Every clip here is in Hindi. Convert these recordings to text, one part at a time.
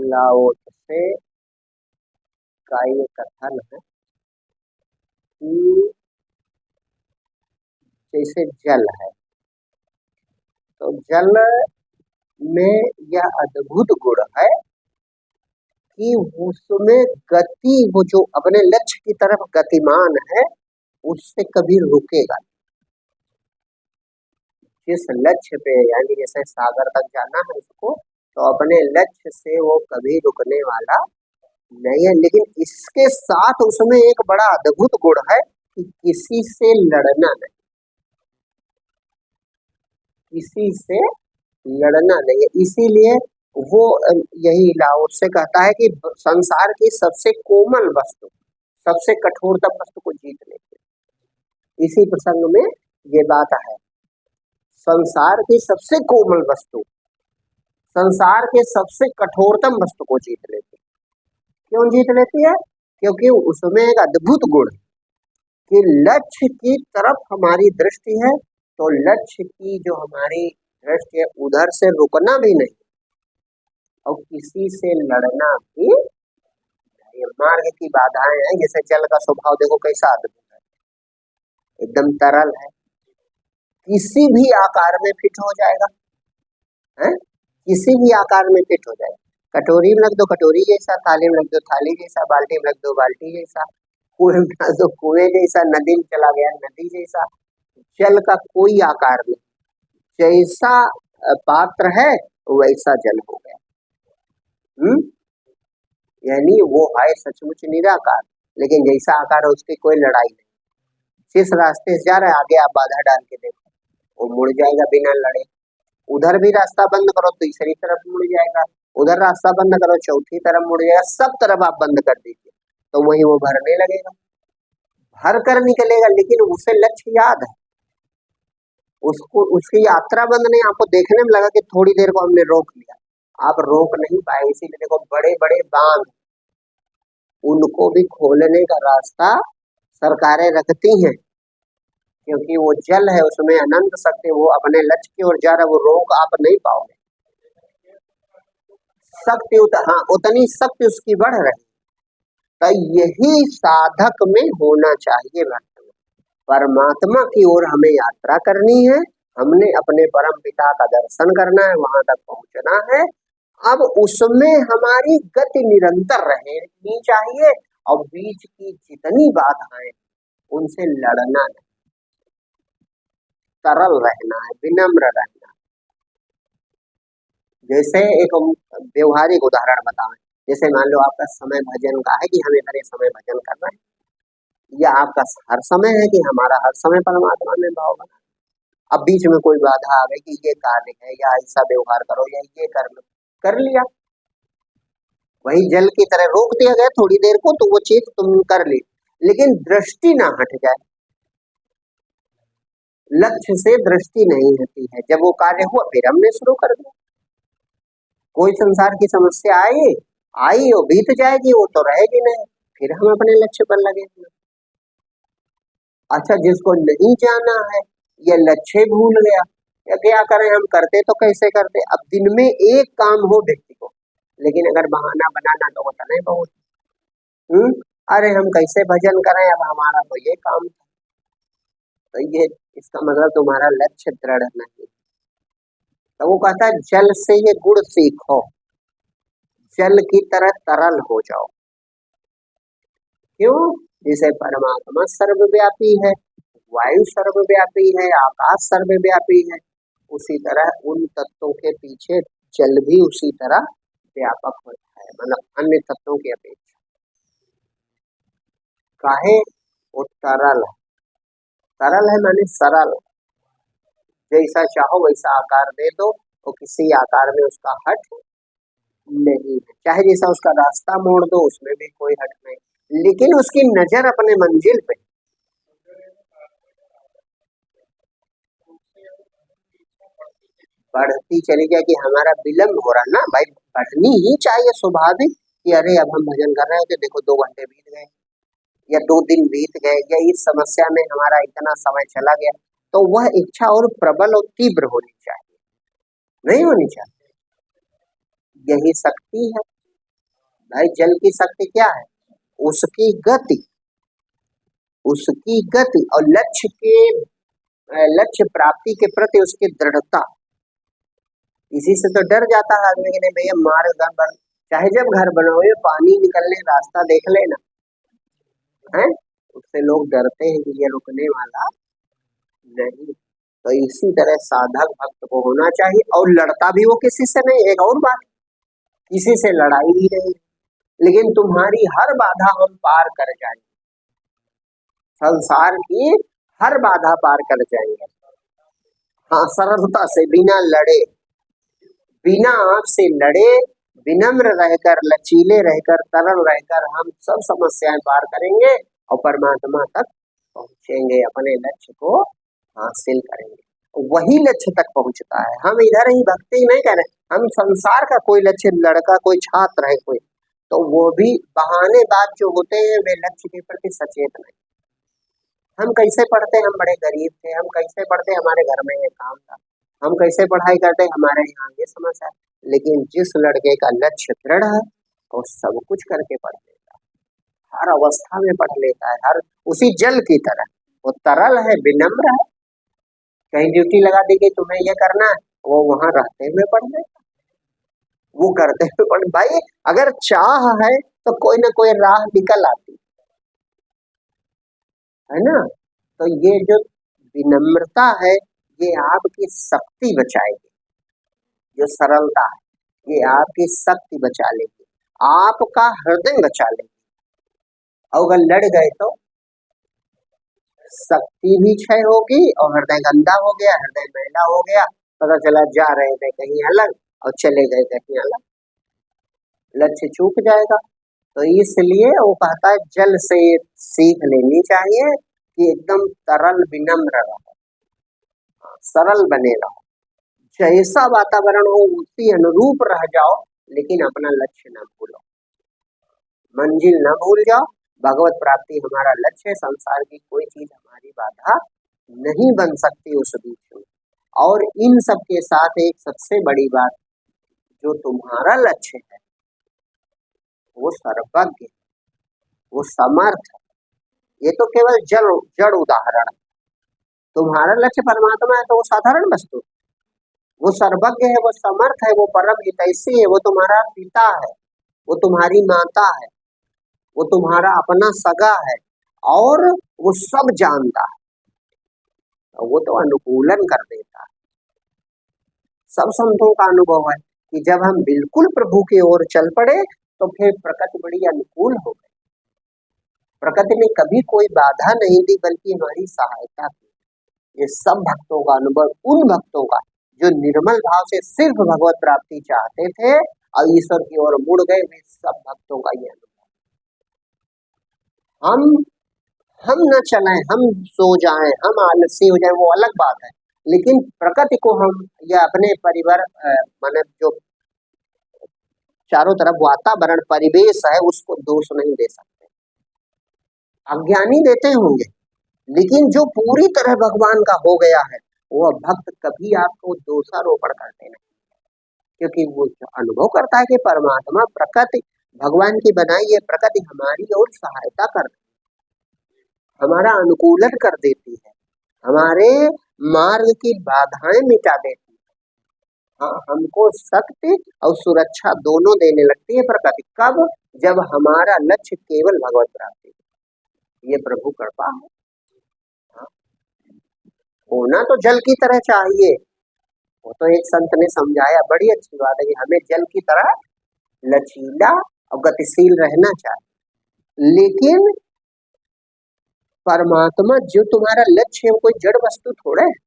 लाओ त्से का ये कथन है कि जैसे जल है, तो जल में यह अद्भुत गुण है कि उसमें गति, वो जो अपने लक्ष्य की तरफ गतिमान है उससे कभी रुकेगा नहीं। जिस लक्ष्य पे, यानी जैसे सागर तक जाना है उसको, तो अपने लक्ष्य से वो कभी रुकने वाला नहीं है। लेकिन इसके साथ उसमें एक बड़ा अद्भुत गुण है कि किसी से लड़ना नहीं, किसी से लड़ना नहीं है। इसीलिए वो यही लाओ से कहता है कि संसार की सबसे कोमल वस्तु, सबसे कठोरतम वस्तु को जीत लेते। इसी प्रसंग में ये बात है, संसार की सबसे कोमल वस्तु संसार के सबसे कठोरतम वस्तु को जीत लेती। क्यों जीत लेती है? क्योंकि उसमें एक अद्भुत गुण कि लक्ष्य की तरफ हमारी दृष्टि है, तो लक्ष्य की जो हमारी दृष्टि है उधर से रुकना भी नहीं और किसी से लड़ना भी नहीं। मार्ग की बाधाएं हैं, जैसे जल का स्वभाव देखो कैसा अद्भुत है, एकदम तरल है, किसी भी आकार में फिट हो जाएगा है, किसी भी आकार में फिट हो जाएगा। कटोरी में रख दो कटोरी जैसा, थाली में रख दो थाली जैसा, बाल्टी में रख दो बाल्टी जैसा, कुएं में रख दो कुएं जैसा, नदी में चला गया नदी जैसा। जल का कोई आकार नहीं, जैसा पात्र है वैसा जल हो गया। यानी वो है सचमुच निराकार, लेकिन जैसा आकार है उसकी कोई लड़ाई नहीं। जिस रास्ते से जा रहा है आगे आप बाधा डाल के देखो, वो मुड़ जाएगा बिना लड़े। उधर भी रास्ता बंद करो तो तीसरी तरफ मुड़ जाएगा, उधर रास्ता बंद करो चौथी तरफ मुड़ जाएगा, सब तरफ आप बंद कर दीजिए तो वही वो भरने लगेगा, भर कर निकलेगा। लेकिन उसे लक्ष्य याद है, उसको उसकी यात्रा बंद नहीं। आपको देखने में लगा कि थोड़ी देर को हमने रोक लिया, आप रोक नहीं पाए। इसीलिए देखो बड़े बड़े बांध, उनको भी खोलने का रास्ता सरकारें रखती हैं, क्योंकि वो जल है उसमें अनंत शक्ति, वो अपने लक्ष्य की ओर जा रहा है, वो रोक आप नहीं पाओगे। शक्ति हाँ उतनी शक्ति उसकी बढ़ रही, तो यही साधक में होना चाहिए। भक्त में परमात्मा की ओर हमें यात्रा करनी है, हमने अपने परम पिता का दर्शन करना है, वहां तक पहुंचना है। अब उसमें हमारी गति निरंतर रहनी चाहिए और बीच की जितनी बाधाएं उनसे लड़ना है, सरल रहना है, विनम्र रहना है। जैसे एक व्यवहारिक उदाहरण बताएं, जैसे मान लो आपका समय भजन का है कि हमें हर समय भजन करना है, या आपका हर समय है कि हमारा हर समय परमात्मा में भाव बना। अब बीच में कोई बाधा आ गई कि ये कार्य है या ऐसा व्यवहार करो या ये कर लो, कर लिया, वही जल की तरह रोक दिया गया थोड़ी देर को, तो वो चीज तुम कर ली, लेकिन दृष्टि ना हट जाए, लक्ष्य से दृष्टि नहीं हटी है। जब वो कार्य हुआ फिर हमने शुरू कर दिया। कोई संसार की समस्या आई और बीत जाएगी, वो तो रहेगी नहीं, फिर हम अपने लक्ष्य पर लगे। अच्छा, जिसको नहीं जाना है या लक्ष्य भूल गया, या क्या करें, हम करते तो कैसे करते। अब दिन में एक काम हो व्यक्ति को, लेकिन अगर बहाना बनाना तो होता नहीं बहुत। अरे हम कैसे भजन करें, अब हमारा तो ये काम था, तो ये इसका मतलब तुम्हारा लक्ष्य दृढ़ नहीं। तो वो कहता है जल से ये गुण सीखो, जल की तरह तरल हो जाओ। क्यों? जैसे परमात्मा सर्वव्यापी है, वायु सर्वव्यापी है, आकाश सर्वव्यापी है, उसी तरह उन तत्वों के पीछे जल भी उसी तरह व्यापक होता है, मतलब अन्य तत्वों की अपेक्षा। काहे? वो तरल है, तरल है माने सरल, जैसा चाहो वैसा आकार दे दो, तो किसी आकार में उसका हट नहीं है। चाहे जैसा उसका रास्ता मोड़ दो, उसमें भी कोई हट नहीं, लेकिन उसकी नजर अपने मंजिल पे। बढ़ती चली जाए कि हमारा विलम्ब हो रहा ना भाई, बढ़नी ही चाहिए स्वाभाविक कि अरे अब हम भजन कर रहे हैं, देखो 2 घंटे बीत गए या 2 दिन बीत गए या इस समस्या में हमारा इतना समय चला गया, तो वह इच्छा और प्रबल और तीव्र होनी चाहिए, नहीं होनी चाहिए। यही शक्ति है, भाई जल की शक्ति क्या है? उसकी गति, उसकी गति और लक्ष्य प्राप्ति के प्रति उसकी दृढ़ता। इसी से तो डर जाता है आदमी कि नहीं भैया मार्ग बन, चाहे जब घर बनाओ पानी निकलने रास्ता देख लेना है, उससे लोग डरते हैं कि ये रुकने वाला नहीं। तो इसी तरह साधक भक्त को होना चाहिए, और लड़ता भी वो किसी से नहीं। एक और बात, किसी से लड़ाई भी नहीं, लेकिन तुम्हारी हर बाधा हम पार कर जाएंगे, संसार की हर बाधा पार कर जाएंगे। हाँ, सरलता से, बिना लड़े, बिना आपसे लड़े, विनम्र रहकर, लचीले रहकर, तरल रहकर हम सब समस्याएं पार करेंगे और परमात्मा तक पहुंचेंगे, अपने लक्ष्य को हासिल करेंगे। वही लक्ष्य तक पहुंचता है। हम इधर ही भक्ति नहीं कर रहे, हम संसार का कोई लक्ष्य, लड़का कोई छात्र है कोई, तो वो भी बहानेबाज जो होते हैं वे लक्ष्य के प्रति सचेत नहीं। हम कैसे पढ़ते, हम बड़े गरीब थे, हम कैसे पढ़ते, हमारे घर में ये काम था, हम कैसे पढ़ाई करते, हमारे यहाँ ये समस्या है। लेकिन जिस लड़के का लक्ष्य दृढ़ है वो सब कुछ करके पढ़ लेता है, हर अवस्था में पढ़ लेता है, हर उसी जल की तरह। वो तरल है, विनम्र है, कहीं ड्यूटी लगा दी कि तुम्हें ये करना है, वो वहां रहते हुए पढ़ लेता, वो करते हुए पढ़। भाई अगर चाह है तो कोई ना कोई राह निकल आती है ना। तो ये जो विनम्रता है ये आपकी शक्ति बचाएगी, जो सरलता है ये आपकी शक्ति बचा लेगी, आपका हृदय बचा लेगी। और अगर लड़ गए तो शक्ति भी क्षय होगी और हृदय गंदा हो गया, हृदय मैला हो गया, पता चला जा रहे थे कहीं अलग और चले गए कहीं अलग, लक्ष्य चूक जाएगा। तो इसलिए वो कहता है जल से सीख लेनी चाहिए कि एकदम तरल विनम्र रहो, सरल बने रहो, जैसा वातावरण हो उसी अनुरूप रह जाओ, लेकिन अपना लक्ष्य न भूलो, मंजिल न भूल जाओ। भगवत प्राप्ति हमारा लक्ष्य है, संसार की कोई चीज हमारी बाधा नहीं बन सकती उस बीच में। और इन सब के साथ एक सबसे बड़ी बात, जो तुम्हारा लक्ष्य है वो सर्वज्ञ, वो समर्थ है। ये तो केवल जड़ उदाहरण है। तुम्हारा लक्ष्य परमात्मा है तो वो साधारण वस्तु, वो सर्वज्ञ है, वो समर्थ है, वो परम हितैषी है, वो तुम्हारा पिता है, वो तुम्हारी माता है, वो तुम्हारा अपना सगा है, और वो सब जानता है, वो तो अनुकूलन कर देता है। सब संतों का अनुभव है कि जब हम बिल्कुल प्रभु की ओर चल पड़े तो फिर प्रकृति बड़ी अनुकूल हो गई। प्रकृति ने कभी कोई बाधा नहीं दी बल्कि हमारी सहायता की। ये सब भक्तों का अनुभव, उन भक्तों का जो निर्मल भाव से सिर्फ भगवत प्राप्ति चाहते थे और ईश्वर की ओर मुड़ गए, वे सब भक्तों का ये अनुभव। हम न चलें, हम सो जाएं, हम आलसी हो जाएं, वो अलग बात है, लेकिन प्रकृति को हम या अपने परिवार माने जो चारों तरफ वातावरण परिवेश है उसको दोष नहीं दे सकते। अज्ञानी देते होंगे, लेकिन जो पूरी तरह भगवान का हो गया है वो भक्त कभी आपको दोषारोपण करते नहीं, क्योंकि वो अनुभव करता है कि परमात्मा प्रकृति भगवान की बनाई है, प्रकृति हमारी ओर सहायता करती है, हमारा अनुकूलन कर देती है, हमारे मार्ग की बाधाएं मिटा देती है। हाँ, हमको शक्ति और सुरक्षा दोनों देने लगती है प्रकृति। कब? जब हमारा लक्ष्य केवल भगवत प्राप्ति, ये प्रभु कृपा है। हाँ, होना तो जल की तरह चाहिए, वो तो एक संत ने समझाया, बड़ी अच्छी बात है कि हमें जल की तरह लचीला और गतिशील रहना चाहिए। लेकिन परमात्मा जो तुम्हारा लक्ष्य है वो कोई जड़ वस्तु थोड़े है,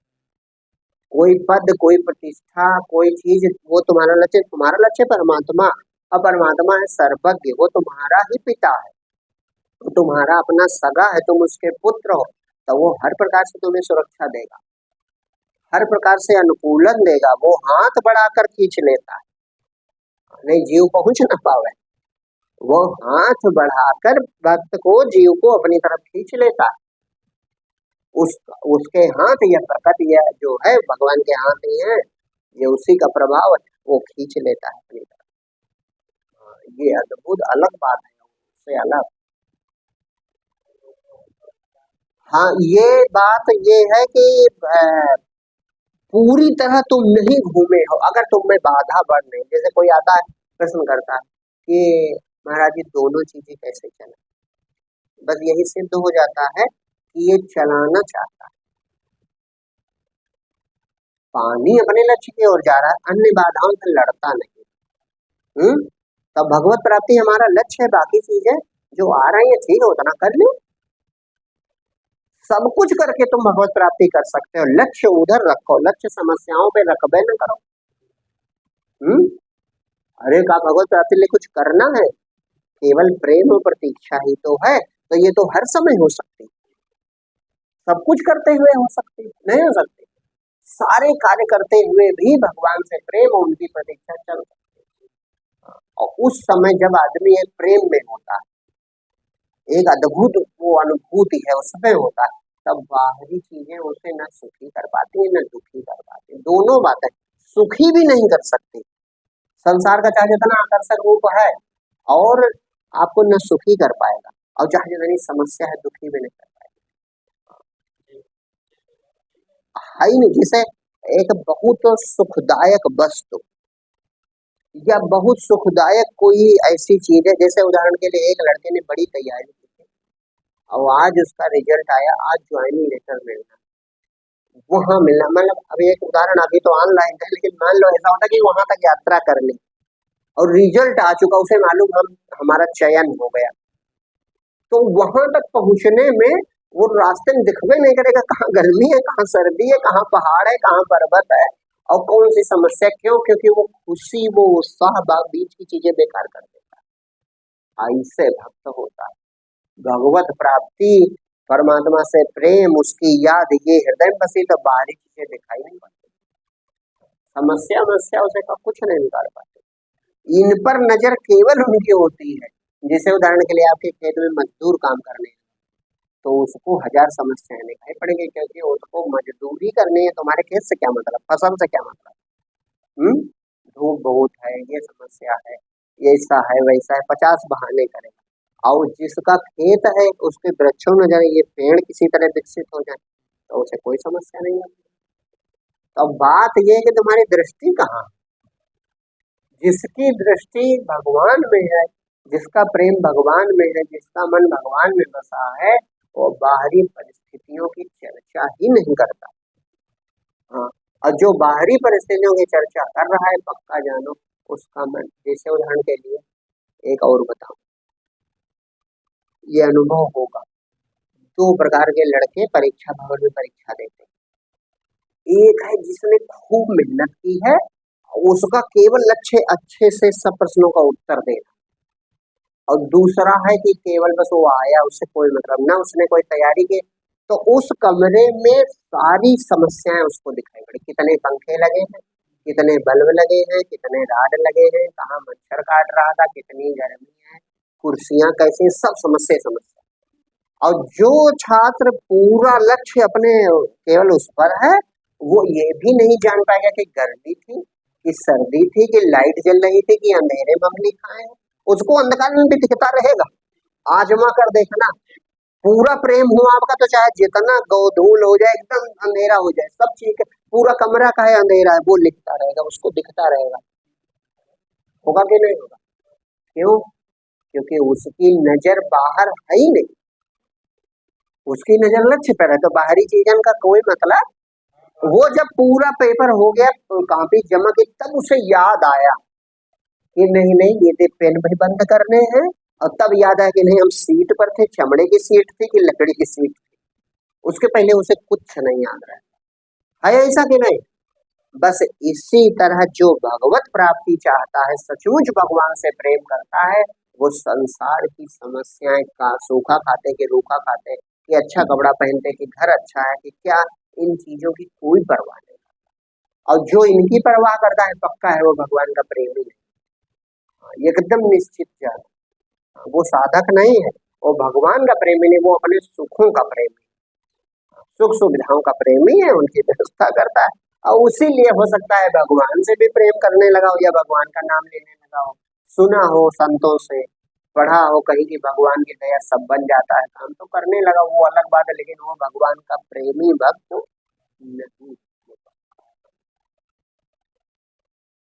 कोई पद, कोई प्रतिष्ठा, कोई चीज वो तुम्हारा लक्ष्य। तुम्हारा लक्ष्य परमात्मा, और परमात्मा है सर्वज्ञ, वो तुम्हारा ही पिता है, वो तुम्हारा अपना सगा है, तुम उसके पुत्र हो, तो वो हर प्रकार से तुम्हें सुरक्षा देगा, हर प्रकार से अनुकूलन देगा। वो हाथ बढ़ाकर खींच लेता है, नहीं जीव पहुंच ना पावे, वो हाथ बढ़ाकर भक्त को, जीव को अपनी तरफ खींच लेता है। उसके हाथ या प्रकृति या जो है भगवान के हाथ ही है, ये उसी का प्रभाव है, वो खींच लेता है अपनी तरफ। ये अद्भुत अलग बात है, उससे अलग। हाँ, ये बात ये है कि पूरी तरह तुम नहीं घूमे हो, अगर तुम में बाधा बढ़ नहीं, जैसे कोई आता है प्रश्न करता है कि महाराज जी दोनों चीजें कैसे चले, बस यही सिद्ध हो जाता है कि ये चलाना चाहता है, पानी अपने लक्ष्य की ओर जा रहा है, अन्य बाधाओं से लड़ता नहीं। तब भगवत प्राप्ति हमारा लक्ष्य है, बाकी चीजें जो आ रही है ठीक है उतना कर लो, सब कुछ करके तुम भगवत प्राप्ति कर सकते हो, लक्ष्य उधर रखो, लक्ष्य समस्याओं पे रखबे न करो। अरे का भगवत प्राप्ति लिए कुछ करना है, केवल प्रेम और प्रतीक्षा ही तो है, तो ये तो हर समय हो सकती, सब कुछ करते हुए हो सकती नहीं हो सकती, सारे कार्य करते हुए भी भगवान से प्रेम और उनकी प्रतीक्षा चल सकती है। और उस समय जब आदमी एक प्रेम में होता है, एक अद्भुत वो अनुभूति है उसमें होता है, तब बाहरी चीजें उसे न सुखी कर पाती है न दुखी कर पाती है, दोनों बातें, सुखी भी नहीं कर सकती, संसार का चाहे जितना आकर्षक रूप है और आपको न सुखी कर पाएगा, और चाहे जितनी समस्या है दुखी भी नहीं कर पाएगा। है नहीं, जैसे एक बहुत सुखदायक वस्तु या बहुत सुखदायक कोई ऐसी चीज है, जैसे उदाहरण के लिए एक लड़के ने बड़ी तैयारी की थी और आज उसका रिजल्ट आया, आज ज्वाइनिंग लेटर मिलना, वहां मिलना, मतलब अभी एक उदाहरण, अभी तो ऑनलाइन है, लेकिन मान लो ऐसा होता कि वहां तक यात्रा कर ली और रिजल्ट आ चुका, उसे मालूम हम हमारा चयन हो गया, तो वहां तक पहुंचने में वो रास्ते में दिखबे नहीं करेगा कहाँ गर्मी है, कहाँ सर्दी है, कहाँ पहाड़ है, कहाँ पर्वत है और कौन सी समस्या, क्यों? क्योंकि वो खुशी, वो उत्साह बीच की चीजें बेकार कर देता है। ऐसे भक्त होता है, भगवत प्राप्ति, परमात्मा से प्रेम, उसकी याद, ये हृदय में बसी तो बाहरी चीजें दिखाई नहीं पड़ती, समस्या उसे का कुछ नहीं निकाल पाते, इन पर नजर केवल उनकी होती है। जैसे उदाहरण के लिए आपके खेत में मजदूर काम करने हैं, तो उसको हजार समस्याएं दिखाई पड़ेंगी, क्योंकि उसको मजदूरी करनी है, तुम्हारे खेत से क्या मतलब, फसल से क्या मतलब, धूप बहुत है, ये समस्या है, ऐसा है वैसा है, 50 बहाने करेगा, और जिसका खेत है उसके वृक्षों में जाए, ये पेड़ किसी तरह विकसित हो जाए तो उसे कोई समस्या नहीं होती। तो बात यह है कि तुम्हारी दृष्टि कहाँ, जिसकी दृष्टि भगवान में है, जिसका प्रेम भगवान में है, जिसका मन भगवान में बसा है, वो बाहरी परिस्थितियों की चर्चा ही नहीं करता। हाँ, और जो बाहरी परिस्थितियों की चर्चा कर रहा है, पक्का जानो उसका मन, जैसे उदाहरण के लिए एक और बताऊं, ये अनुभव होगा, 2 प्रकार के लड़के परीक्षा भवन में परीक्षा देते, एक है जिसने खूब मेहनत की है, उसका केवल लक्ष्य अच्छे से सब प्रश्नों का उत्तर देना, और दूसरा है कि केवल बस वो आया, उससे कोई मतलब ना, उसने कोई तैयारी की, तो उस कमरे में सारी समस्याएं उसको दिखाई पड़ी, कितने पंखे लगे हैं, कितने बल्ब लगे हैं, कितने राड लगे हैं, कहाँ मच्छर काट रहा था, कितनी गर्मी है, कुर्सियां कैसी, सब समस्या। और जो छात्र पूरा लक्ष्य अपने केवल उस पर है, वो ये भी नहीं जान पाएगा कि गर्मी थी कि सर्दी थी कि लाइट जल रही थी कि अंधेरे में हम लिखाए हैं, उसको अंधकार में भी दिखता रहेगा, आजमा कर देखना, पूरा प्रेम हुआ आपका तो चाहे जितना गोधूल हो जाए, एकदम अंधेरा हो जाए, सब ठीक है, पूरा कमरा का है अंधेरा है, वो लिखता रहेगा, उसको दिखता रहेगा, होगा कि नहीं होगा? क्यों? क्योंकि उसकी नजर बाहर है ही नहीं, उसकी नजर लक्ष्य पर है, तो बाहरी चीजों का कोई मतलब। वो जब पूरा पेपर हो गया, कॉपी जमा की, तब उसे याद आया कि नहीं नहीं ये पेन भी बंद करने हैं, और तब याद आया कि नहीं हम सीट पर थे, चमड़े की सीट थी कि लकड़ी की सीट थी, उसके पहले उसे कुछ नहीं याद रहा है ऐसा कि नहीं? बस इसी तरह जो भगवत प्राप्ति चाहता है, सचमुच भगवान से प्रेम करता है, वो संसार की समस्याएं का, सूखा खाते कि रूखा खाते, कि अच्छा कपड़ा पहनते कि घर अच्छा है कि क्या, इन चीजों की कोई परवाह नहीं, और जो इनकी परवाह करता है पक्का है वो भगवान का प्रेमी है, एकदम निश्चित जान, वो साधक नहीं है, वो भगवान का प्रेमी नहीं, वो अपने सुखों का प्रेमी, सुख सुविधाओं का प्रेमी है, उनकी व्यवस्था करता है, और उसी लिए हो सकता है भगवान से भी प्रेम करने लगा हो या भगवान का नाम लेने लगा हो, सुना हो संतों से, पढ़ा हो कहीं कि भगवान की दया सब बन जाता है काम, तो करने लगा, वो अलग बात है, लेकिन वो भगवान का प्रेमी भक्त नहीं।